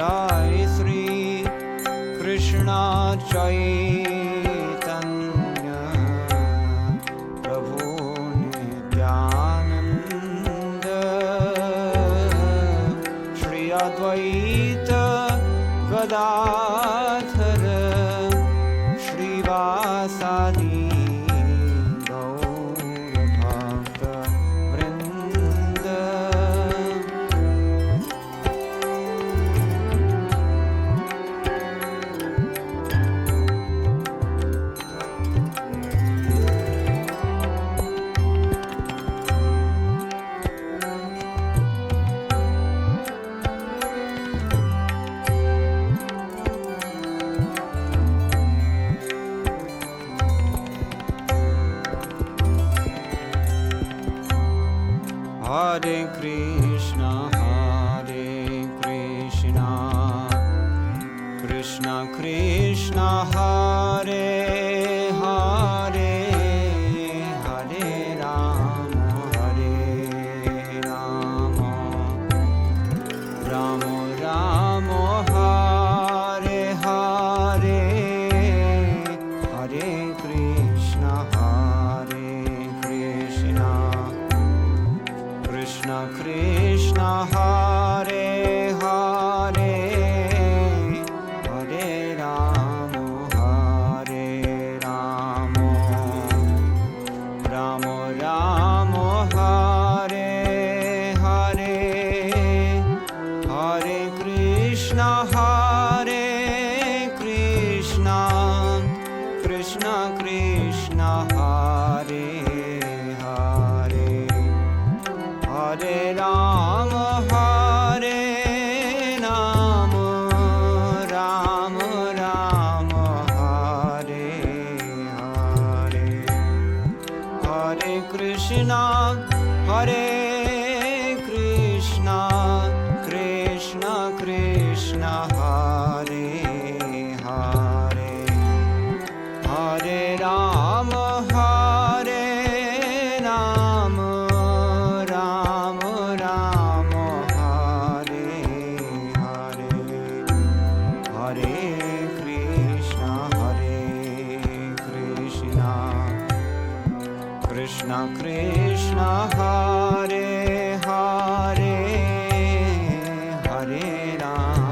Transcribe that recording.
Jai Shri Krishna Chaitanya Prabhu Nityanand Shri Advaita Gadadhar श्रीवासादि Hare Krishna, Krishna Krishna, Hare Hare, Hare Rama, Rama Rama, Hare Hare, Hare Krishna, Krishna Krishna, Hare Hare, Hare Rama, Rama Rama, Hare Hare, Hare Krishna, Krishna Krishna, Hare Hare, Hare Rama, Rama Rama, Hare Hare, Hare Krishna, Krishna Krishna, Hare Hare, Hare Rama, Rama Rama, Hare Hare, Hare Krishna, Krishna Krishna, Hare Hare, Hare Rama.